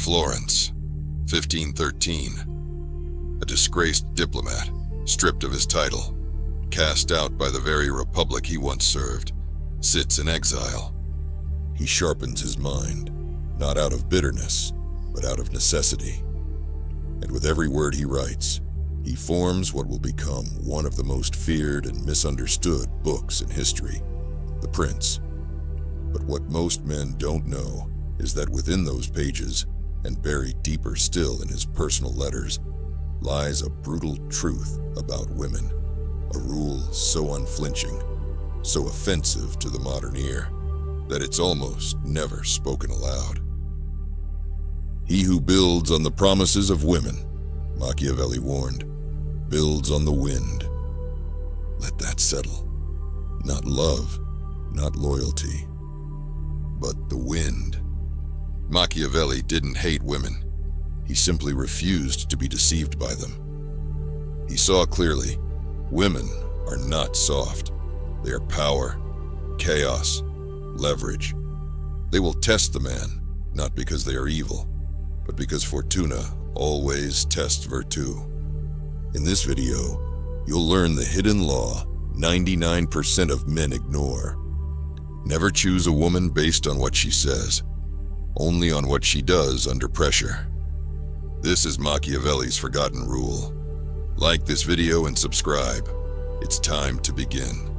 Florence, 1513. A disgraced diplomat, stripped of his title, cast out by the very republic he once served, sits in exile. He sharpens his mind, not out of bitterness, but out of necessity. And with every word he writes, he forms what will become one of the most feared and misunderstood books in history, The Prince. But what most men don't know is that within those pages, and buried deeper still in his personal letters, lies a brutal truth about women, a rule so unflinching, so offensive to the modern ear, that it's almost never spoken aloud. He who builds on the promises of women, Machiavelli warned, builds on the wind. Let that settle. Not love, not loyalty, but the wind. Machiavelli didn't hate women. He simply refused to be deceived by them. He saw clearly, women are not soft. They are power, chaos, leverage. They will test the man, not because they are evil, but because Fortuna always tests virtù. In this video, you'll learn the hidden law 99% of men ignore. Never choose a woman based on what she says, only on what she does under pressure. This is Machiavelli's forgotten rule. Like this video and subscribe. It's time to begin.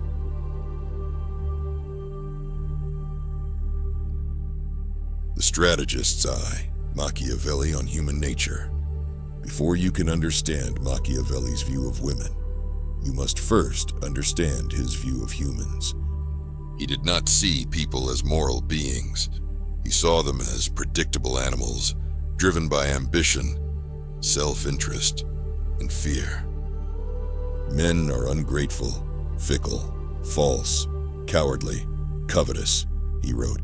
The Strategist's Eye, Machiavelli on Human Nature. Before you can understand Machiavelli's view of women, you must first understand his view of humans. He did not see people as moral beings. He saw them as predictable animals, driven by ambition, self-interest, and fear. Men are ungrateful, fickle, false, cowardly, covetous, he wrote.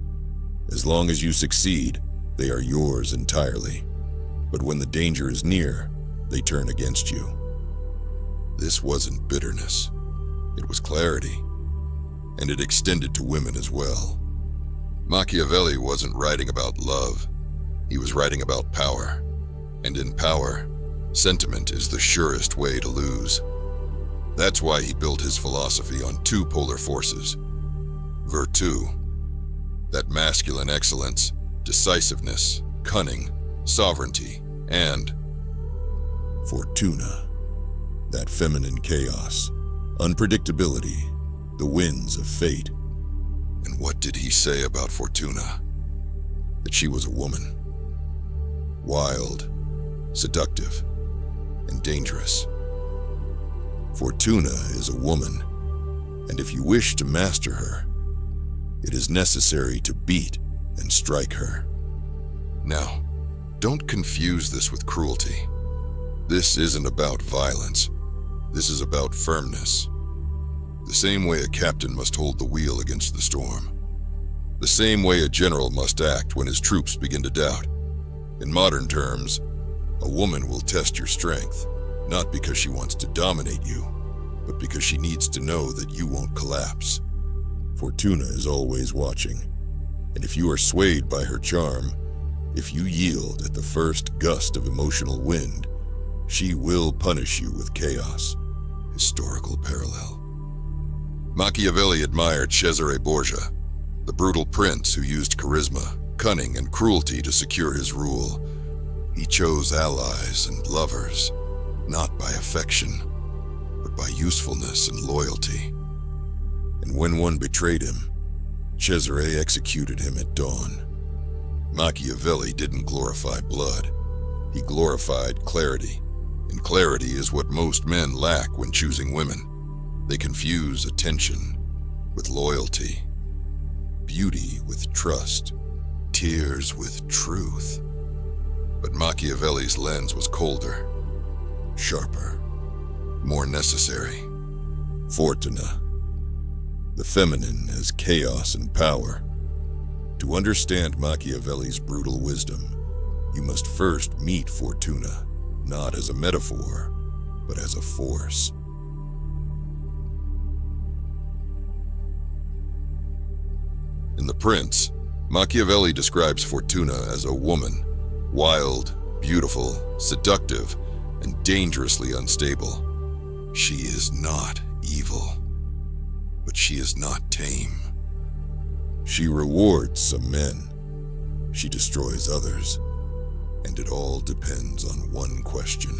As long as you succeed, they are yours entirely. But when the danger is near, they turn against you. This wasn't bitterness. It was clarity. And it extended to women as well. Machiavelli wasn't writing about love. He was writing about power. And in power, sentiment is the surest way to lose. That's why he built his philosophy on two polar forces. Virtù, that masculine excellence, decisiveness, cunning, sovereignty, and Fortuna, that feminine chaos, unpredictability, the winds of fate. And what did he say about Fortuna? That she was a woman. Wild, seductive, and dangerous. Fortuna is a woman, and if you wish to master her, it is necessary to beat and strike her. Now, don't confuse this with cruelty. This isn't about violence. This is about firmness. The same way a captain must hold the wheel against the storm. The same way a general must act when his troops begin to doubt. In modern terms, a woman will test your strength, not because she wants to dominate you, but because she needs to know that you won't collapse. Fortuna is always watching, and if you are swayed by her charm, if you yield at the first gust of emotional wind, she will punish you with chaos. Historical parallel. Machiavelli admired Cesare Borgia, the brutal prince who used charisma, cunning, and cruelty to secure his rule. He chose allies and lovers, not by affection, but by usefulness and loyalty. And when one betrayed him, Cesare executed him at dawn. Machiavelli didn't glorify blood. He glorified clarity, and clarity is what most men lack when choosing women. They confuse attention with loyalty, beauty with trust, tears with truth. But Machiavelli's lens was colder, sharper, more necessary. Fortuna, the feminine as chaos and power. To understand Machiavelli's brutal wisdom, you must first meet Fortuna, not as a metaphor, but as a force. In The Prince, Machiavelli describes Fortuna as a woman, Wild, beautiful, seductive, and dangerously unstable. She is not evil, but she is not tame. She rewards some men. She destroys others. And it all depends on one question.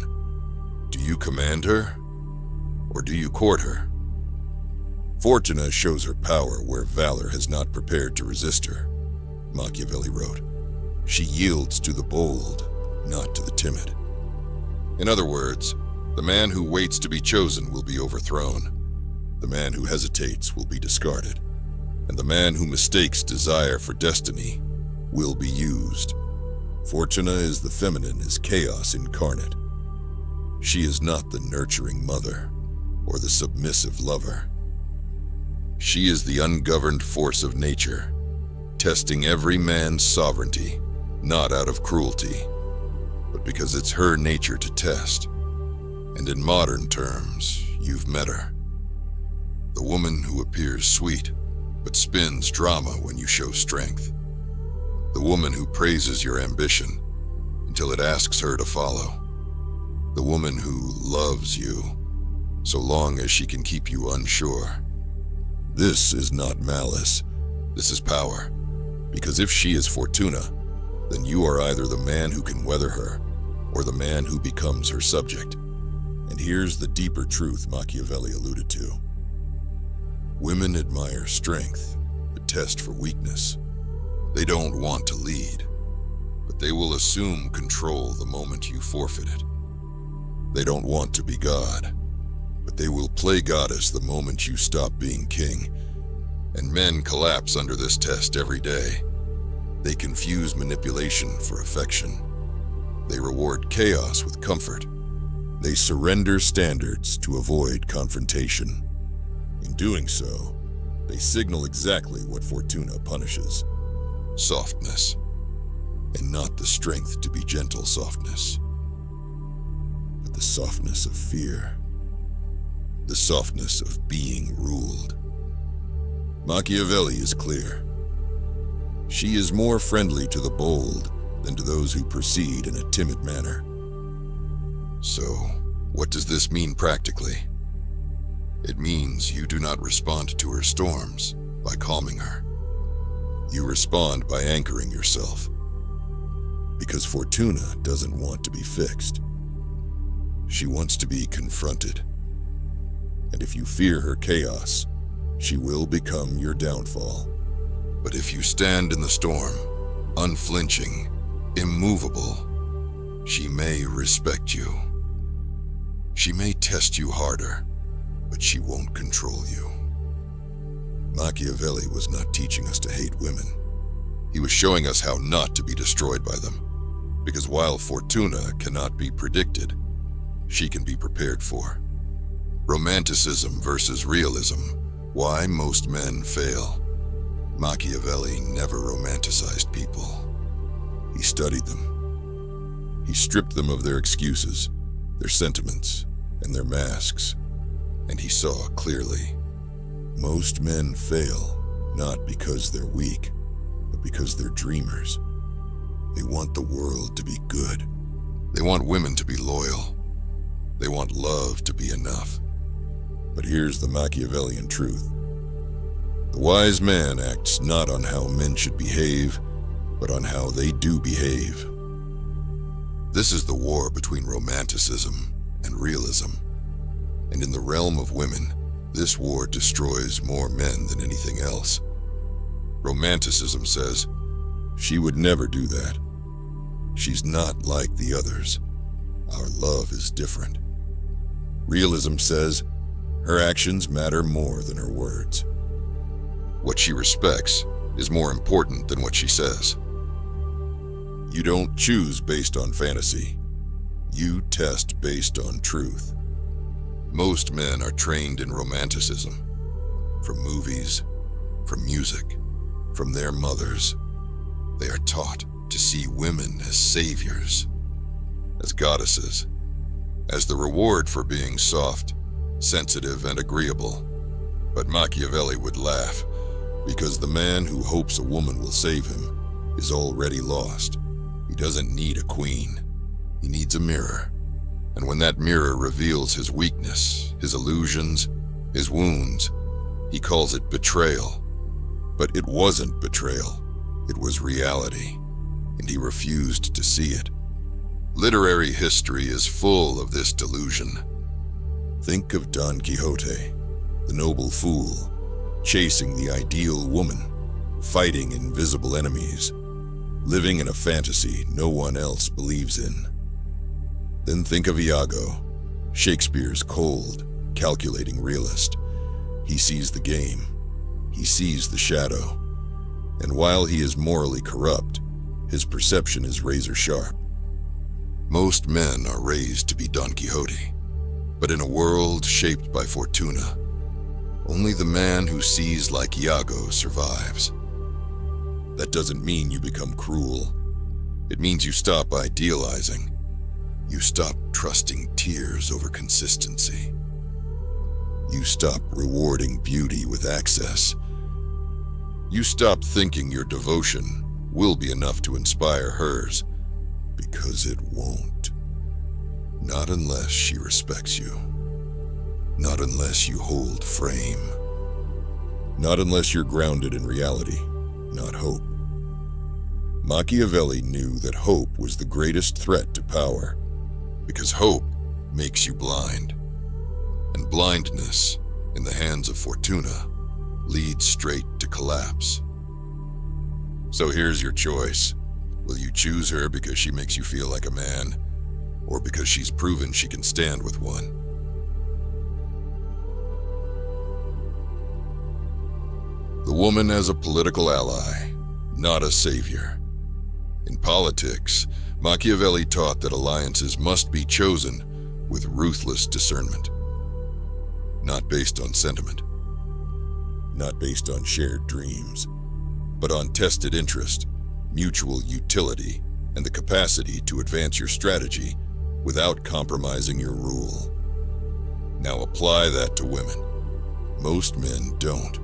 Do you command her, or do you court her? Fortuna shows her power where valor has not prepared to resist her, Machiavelli wrote. She yields to the bold, not to the timid. In other words, the man who waits to be chosen will be overthrown. The man who hesitates will be discarded. And the man who mistakes desire for destiny will be used. Fortuna is the feminine as chaos incarnate. She is not the nurturing mother or the submissive lover. She is the ungoverned force of nature, testing every man's sovereignty, not out of cruelty, but because it's her nature to test. And in modern terms, you've met her. The woman who appears sweet, but spins drama when you show strength. The woman who praises your ambition until it asks her to follow. The woman who loves you so long as she can keep you unsure. This is not malice. This is power. Because if she is Fortuna, then you are either the man who can weather her or the man who becomes her subject. And here's the deeper truth Machiavelli alluded to. Women admire strength, but test for weakness. They don't want to lead, but they will assume control the moment you forfeit it. They don't want to be God, but they will play goddess the moment you stop being king. And men collapse under this test every day. They confuse manipulation for affection. They reward chaos with comfort. They surrender standards to avoid confrontation. In doing so, they signal exactly what Fortuna punishes. Softness, and not the strength to be gentle softness, but the softness of fear, the softness of being ruled. Machiavelli is clear. She is more friendly to the bold than to those who proceed in a timid manner. So, what does this mean practically? It means you do not respond to her storms by calming her. You respond by anchoring yourself. Because Fortuna doesn't want to be fixed. She wants to be confronted. And if you fear her chaos, she will become your downfall. But if you stand in the storm, unflinching, immovable, she may respect you. She may test you harder, but she won't control you. Machiavelli was not teaching us to hate women. He was showing us how not to be destroyed by them. Because while Fortuna cannot be predicted, she can be prepared for. Romanticism versus realism. Why most men fail. Machiavelli never romanticized people. He studied them. He stripped them of their excuses, their sentiments, and their masks. And he saw clearly. Most men fail, not because they're weak, but because they're dreamers. They want the world to be good. They want women to be loyal. They want love to be enough. But here's the Machiavellian truth. The wise man acts not on how men should behave, but on how they do behave. This is the war between romanticism and realism. And in the realm of women, this war destroys more men than anything else. Romanticism says, she would never do that. She's not like the others. Our love is different. Realism says, her actions matter more than her words. What she respects is more important than what she says. You don't choose based on fantasy. You test based on truth. Most men are trained in romanticism. From movies, from music, from their mothers. They are taught to see women as saviors, as goddesses, as the reward for being soft, sensitive, and agreeable. But Machiavelli would laugh, because the man who hopes a woman will save him is already lost. He doesn't need a queen. He needs a mirror. And when that mirror reveals his weakness, his illusions, his wounds, he calls it betrayal. But it wasn't betrayal. It was reality, and he refused to see it. Literary history is full of this delusion. Think of Don Quixote, the noble fool, chasing the ideal woman, fighting invisible enemies, living in a fantasy no one else believes in. Then think of Iago, Shakespeare's cold, calculating realist. He sees the game. He sees the shadow. And while he is morally corrupt, his perception is razor sharp. Most men are raised to be Don Quixote, but in a world shaped by Fortuna, only the man who sees like Iago survives. That doesn't mean you become cruel. It means you stop idealizing. You stop trusting tears over consistency. You stop rewarding beauty with access. You stop thinking your devotion will be enough to inspire hers, because it won't. Not unless she respects you. Not unless you hold frame. Not unless you're grounded in reality, not hope. Machiavelli knew that hope was the greatest threat to power, because hope makes you blind. And blindness, in the hands of Fortuna, leads straight to collapse. So here's your choice. Will you choose her because she makes you feel like a man, or because she's proven she can stand with one? The woman as a political ally, not a savior. In politics, Machiavelli taught that alliances must be chosen with ruthless discernment. Not based on sentiment. Not based on shared dreams, but on tested interest, mutual utility, and the capacity to advance your strategy without compromising your rule. Now apply that to women. Most men don't.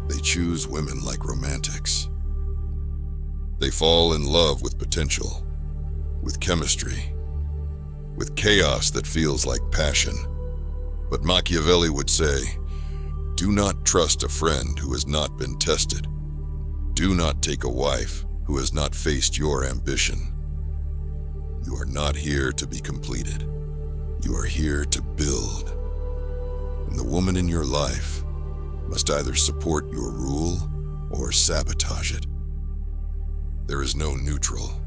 They choose women like romantics. They fall in love with potential, with chemistry, with chaos that feels like passion. But Machiavelli would say, do not trust a friend who has not been tested. Do not take a wife who has not faced your ambition. You are not here to be completed. You are here to build. And the woman in your life must either support your rule or sabotage it. There is no neutral.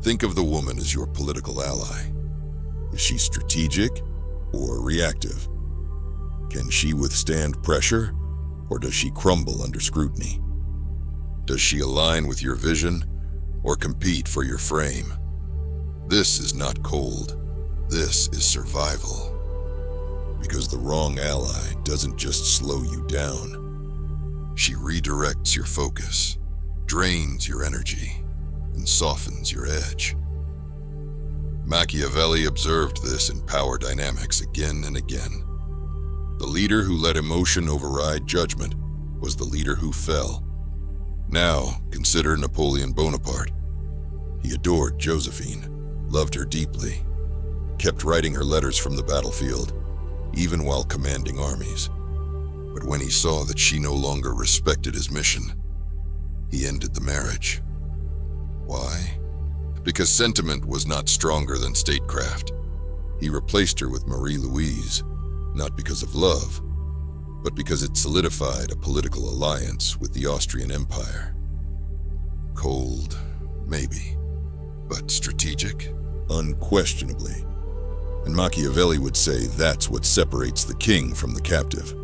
Think of the woman as your political ally. Is she strategic or reactive? Can she withstand pressure, or does she crumble under scrutiny? Does she align with your vision or compete for your frame? This is not cold. This is survival. Because the wrong ally doesn't just slow you down. She redirects your focus, drains your energy, and softens your edge. Machiavelli observed this in power dynamics again and again. The leader who let emotion override judgment was the leader who fell. Now, consider Napoleon Bonaparte. He adored Josephine, loved her deeply, kept writing her letters from the battlefield, even while commanding armies. But when he saw that she no longer respected his mission, he ended the marriage. Why? Because sentiment was not stronger than statecraft. He replaced her with Marie-Louise, not because of love, but because it solidified a political alliance with the Austrian Empire. Cold, maybe, but strategic? Unquestionably. And Machiavelli would say that's what separates the king from the captive.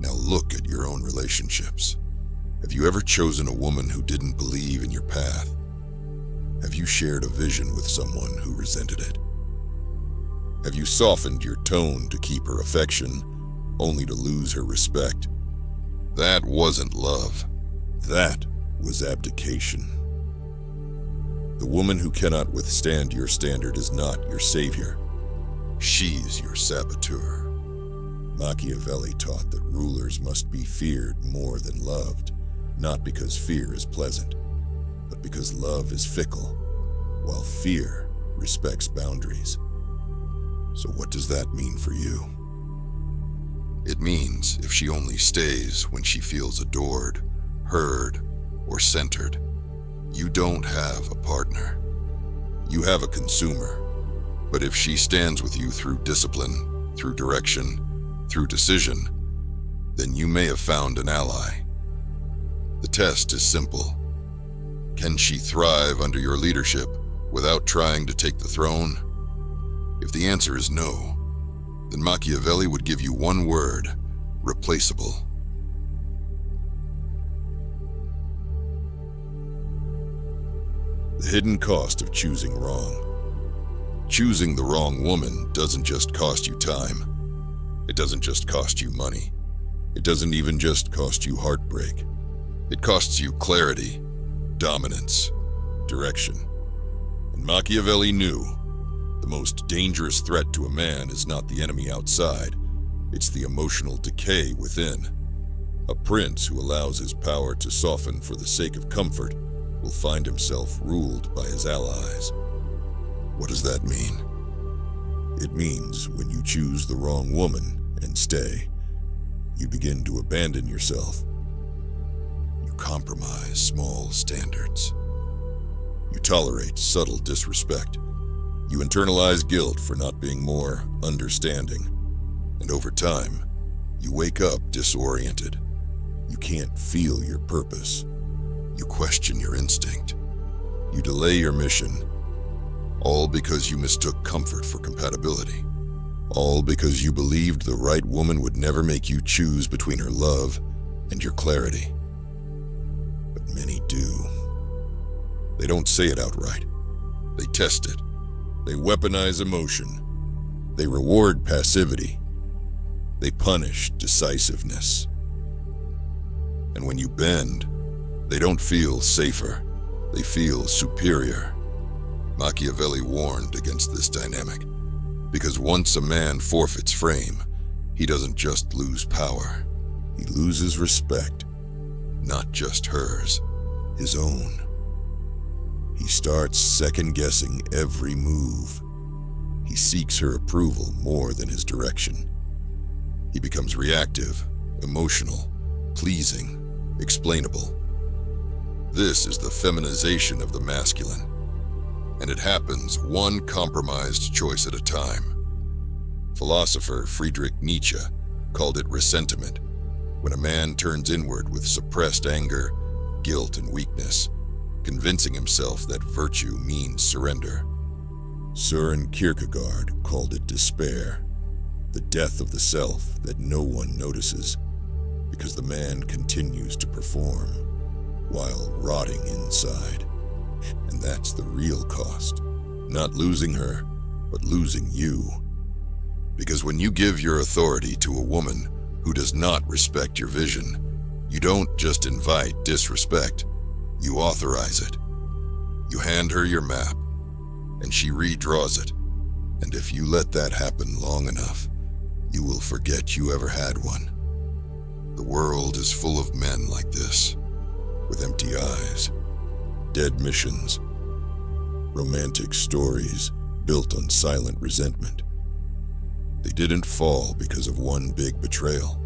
Now look at your own relationships. Have you ever chosen a woman who didn't believe in your path? Have you shared a vision with someone who resented it? Have you softened your tone to keep her affection, only to lose her respect? That wasn't love. That was abdication. The woman who cannot withstand your standard is not your savior. She's your saboteur. Machiavelli taught that rulers must be feared more than loved, not because fear is pleasant, but because love is fickle, while fear respects boundaries. So what does that mean for you? It means if she only stays when she feels adored, heard, or centered, you don't have a partner. You have a consumer. But if she stands with you through discipline, through direction, through decision, then you may have found an ally. The test is simple. Can she thrive under your leadership without trying to take the throne? If the answer is no, then Machiavelli would give you one word: replaceable. The hidden cost of choosing wrong. Choosing the wrong woman doesn't just cost you time. It doesn't just cost you money. It doesn't even just cost you heartbreak. It costs you clarity, dominance, direction. And Machiavelli knew the most dangerous threat to a man is not the enemy outside, it's the emotional decay within. A prince who allows his power to soften for the sake of comfort will find himself ruled by his allies. What does that mean? It means when you choose the wrong woman and stay, you begin to abandon yourself. You compromise small standards. You tolerate subtle disrespect. You internalize guilt for not being more understanding. And over time, you wake up disoriented. You can't feel your purpose. You question your instinct. You delay your mission. All because you mistook comfort for compatibility. All because you believed the right woman would never make you choose between her love and your clarity. But many do. They don't say it outright. They test it. They weaponize emotion. They reward passivity. They punish decisiveness. And when you bend, they don't feel safer. They feel superior. Machiavelli warned against this dynamic, because once a man forfeits frame, he doesn't just lose power. He loses respect, not just hers, his own. He starts second-guessing every move. He seeks her approval more than his direction. He becomes reactive, emotional, pleasing, explainable. This is the feminization of the masculine, and it happens one compromised choice at a time. Philosopher Friedrich Nietzsche called it ressentiment, when a man turns inward with suppressed anger, guilt, and weakness, convincing himself that virtue means surrender. Søren Kierkegaard called it despair, the death of the self that no one notices, because the man continues to perform while rotting inside. And that's the real cost. Not losing her, but losing you. Because when you give your authority to a woman who does not respect your vision, you don't just invite disrespect, you authorize it. You hand her your map, and she redraws it. And if you let that happen long enough, you will forget you ever had one. The world is full of men like this, with empty eyes, dead missions, romantic stories built on silent resentment. They didn't fall because of one big betrayal.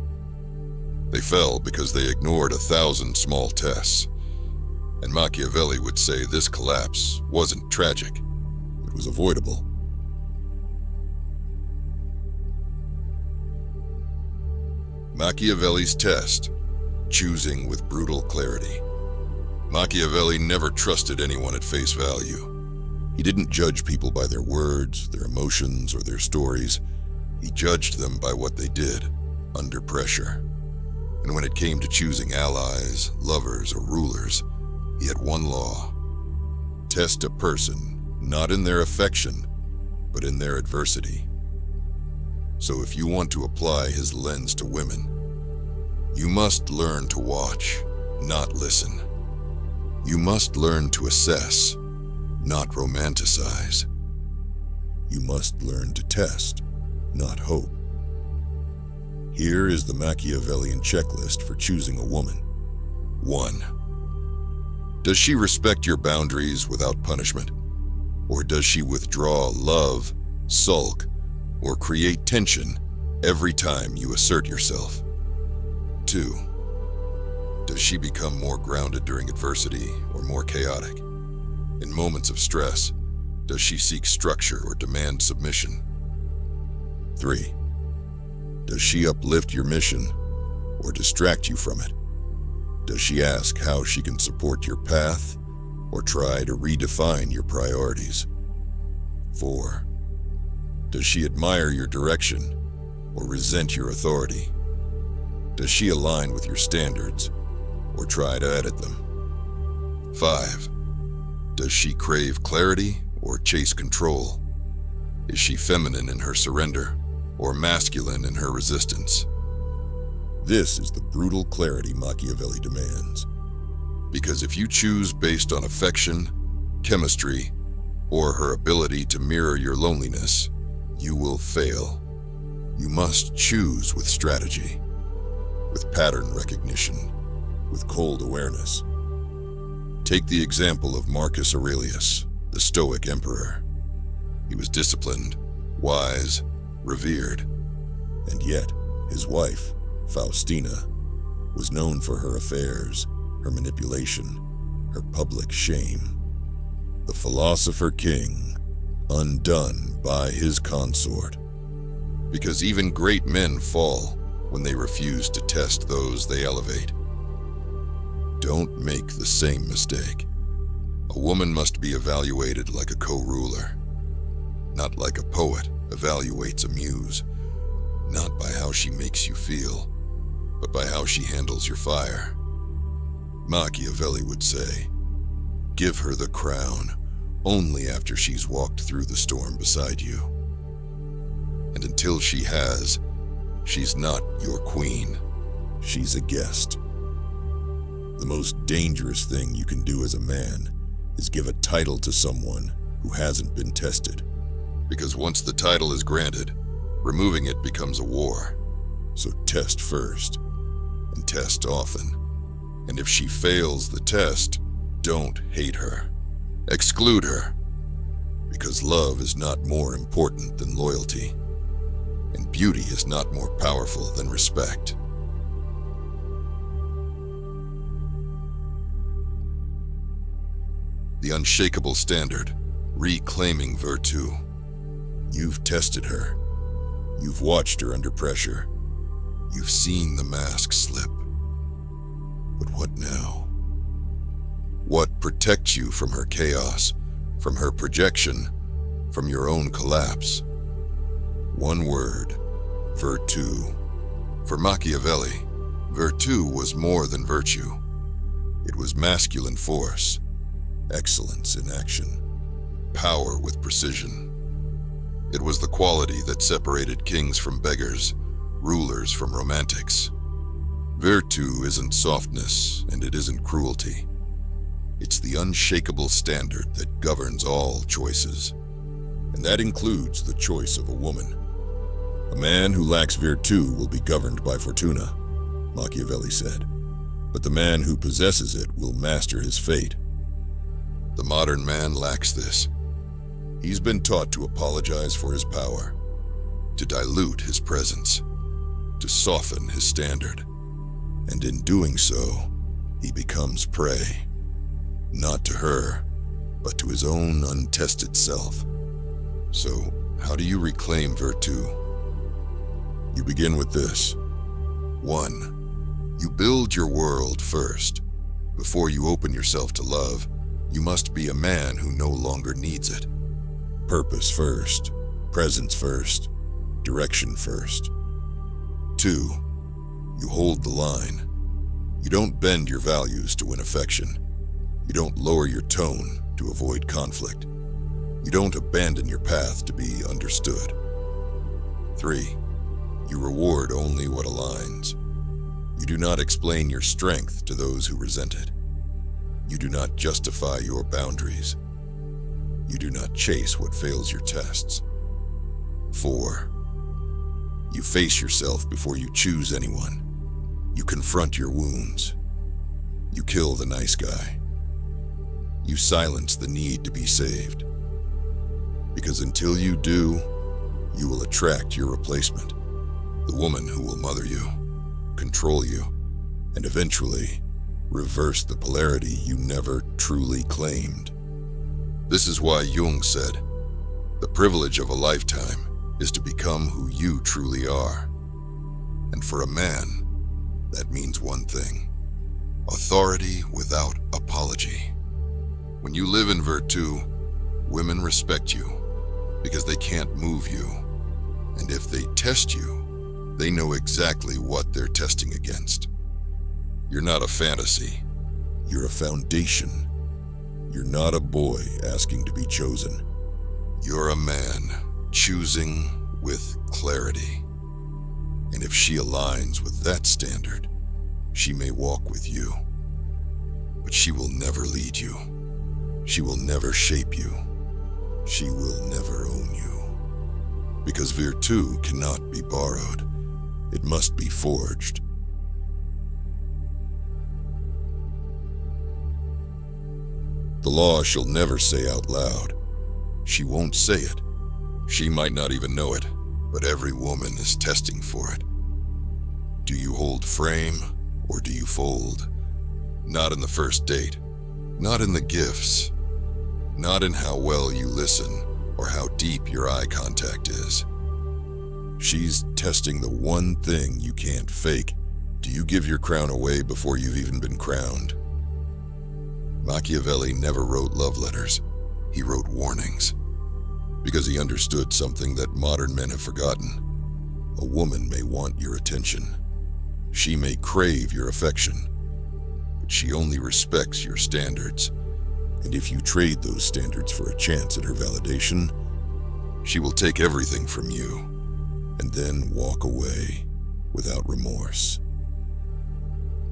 They fell because they ignored 1,000 small tests. And Machiavelli would say this collapse wasn't tragic. It was avoidable. Machiavelli's test, choosing with brutal clarity. Machiavelli never trusted anyone at face value. He didn't judge people by their words, their emotions, or their stories. He judged them by what they did, under pressure. And when it came to choosing allies, lovers, or rulers, he had one law: test a person not in their affection, but in their adversity. So if you want to apply his lens to women, you must learn to watch, not listen. You must learn to assess, not romanticize. You must learn to test, not hope. Here is the Machiavellian checklist for choosing a woman. 1. Does she respect your boundaries without punishment? Or does she withdraw love, sulk, or create tension every time you assert yourself? 2. Does she become more grounded during adversity or more chaotic? In moments of stress, does she seek structure or demand submission? 3. Does she uplift your mission or distract you from it? Does she ask how she can support your path or try to redefine your priorities? 4. Does she admire your direction or resent your authority? Does she align with your standards or try to edit them? 5. Does she crave clarity or chase control? Is she feminine in her surrender or masculine in her resistance? This is the brutal clarity Machiavelli demands. Because if you choose based on affection, chemistry, or her ability to mirror your loneliness, you will fail. You must choose with strategy, with pattern recognition, with cold awareness. Take the example of Marcus Aurelius, the Stoic emperor. He was disciplined, wise, revered, and yet his wife, Faustina, was known for her affairs, her manipulation, her public shame. The philosopher king, undone by his consort. Because even great men fall when they refuse to test those they elevate. Don't make the same mistake. A woman must be evaluated like a co-ruler, not like a poet evaluates a muse, not by how she makes you feel, but by how she handles your fire. Machiavelli would say, give her the crown only after she's walked through the storm beside you. And until she has, she's not your queen. She's a guest. The most dangerous thing you can do as a man is give a title to someone who hasn't been tested. Because once the title is granted, removing it becomes a war. So test first, and test often. And if she fails the test, don't hate her. Exclude her. Because love is not more important than loyalty. And beauty is not more powerful than respect. The unshakable standard, reclaiming virtue. You've tested her. You've watched her under pressure. You've seen the mask slip. But what now? What protects you from her chaos, from her projection, from your own collapse? One word, virtue. For Machiavelli, virtue was more than virtue. It was masculine force, excellence in action, power with precision. It was the quality that separated kings from beggars, rulers from romantics. Virtue isn't softness, and it isn't cruelty. It's the unshakable standard that governs all choices. And that includes the choice of a woman. A man who lacks virtue will be governed by fortuna, Machiavelli said. But the man who possesses it will master his fate. The modern man lacks this. He's been taught to apologize for his power, to dilute his presence, to soften his standard. And in doing so, he becomes prey, not to her, but to his own untested self. So, how do you reclaim virtue? You begin with this. 1. You build your world first. Before you open yourself to love, you must be a man who no longer needs it. Purpose first, presence first, direction first. 2. You hold the line. You don't bend your values to win affection. You don't lower your tone to avoid conflict. You don't abandon your path to be understood. 3. You reward only what aligns. You do not explain your strength to those who resent it. You do not justify your boundaries. You do not chase what fails your tests. 4. You face yourself before you choose anyone. You confront your wounds. You kill the nice guy. you silence the need to be saved. Because until you do, you will attract your replacement, the woman who will mother you, control you, and eventually reverse the polarity you never truly claimed. This is why Jung said, the privilege of a lifetime is to become who you truly are. And for a man, that means one thing: authority without apology. When you live in virtue, women respect you because they can't move you. And if they test you, they know exactly what they're testing against. You're not a fantasy. You're a foundation. You're not a boy asking to be chosen. You're a man choosing with clarity. And if she aligns with that standard, she may walk with you. But she will never lead you. She will never shape you. She will never own you. Because virtue cannot be borrowed. It must be forged. The law she'll never say out loud. She won't say it. She might not even know it, but every woman is testing for it. Do you hold frame or do you fold? Not in the first date, not in the gifts, not in how well you listen or how deep your eye contact is. She's testing the one thing you can't fake. Do you give your crown away before you've even been crowned? Machiavelli never wrote love letters. He wrote warnings. Because he understood something that modern men have forgotten. A woman may want your attention. She may crave your affection. But she only respects your standards. And if you trade those standards for a chance at her validation, she will take everything from you and then walk away without remorse.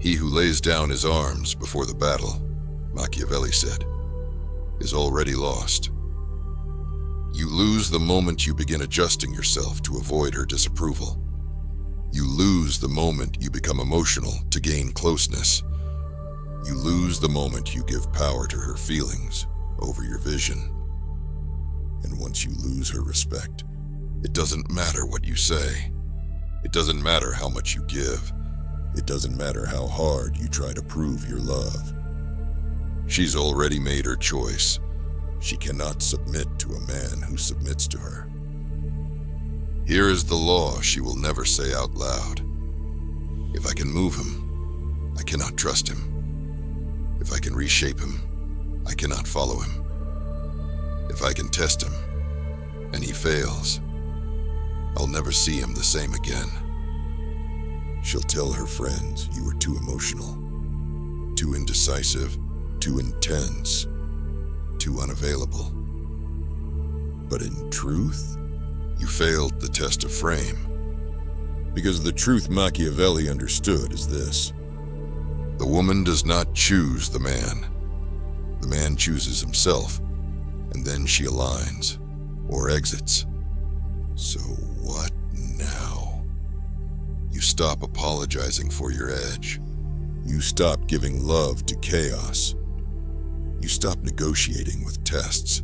He who lays down his arms before the battle, Machiavelli said, is already lost. You lose the moment you begin adjusting yourself to avoid her disapproval. You lose the moment you become emotional to gain closeness. You lose the moment you give power to her feelings over your vision. And once you lose her respect, it doesn't matter what you say. It doesn't matter how much you give. It doesn't matter how hard you try to prove your love. She's already made her choice. She cannot submit to a man who submits to her. Here is the law she will never say out loud. If I can move him, I cannot trust him. If I can reshape him, I cannot follow him. If I can test him, and he fails, I'll never see him the same again. She'll tell her friends you were too emotional, too indecisive, too intense, too unavailable. But in truth, you failed the test of frame. Because the truth Machiavelli understood is this: the woman does not choose the man. The man chooses himself, and then she aligns, or exits. So what now? You stop apologizing for your edge. You stop giving love to chaos. You stop negotiating with tests.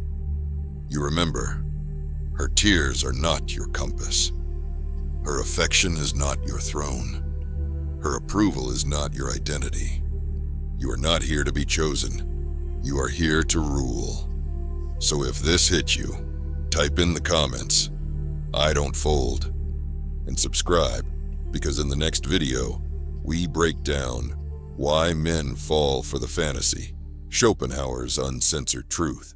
You remember, her tears are not your compass. Her affection is not your throne. Her approval is not your identity. You are not here to be chosen. You are here to rule. So if this hit you, type in the comments, "I don't fold," and subscribe, because in the next video, we break down why men fall for the fantasy, Schopenhauer's uncensored truth.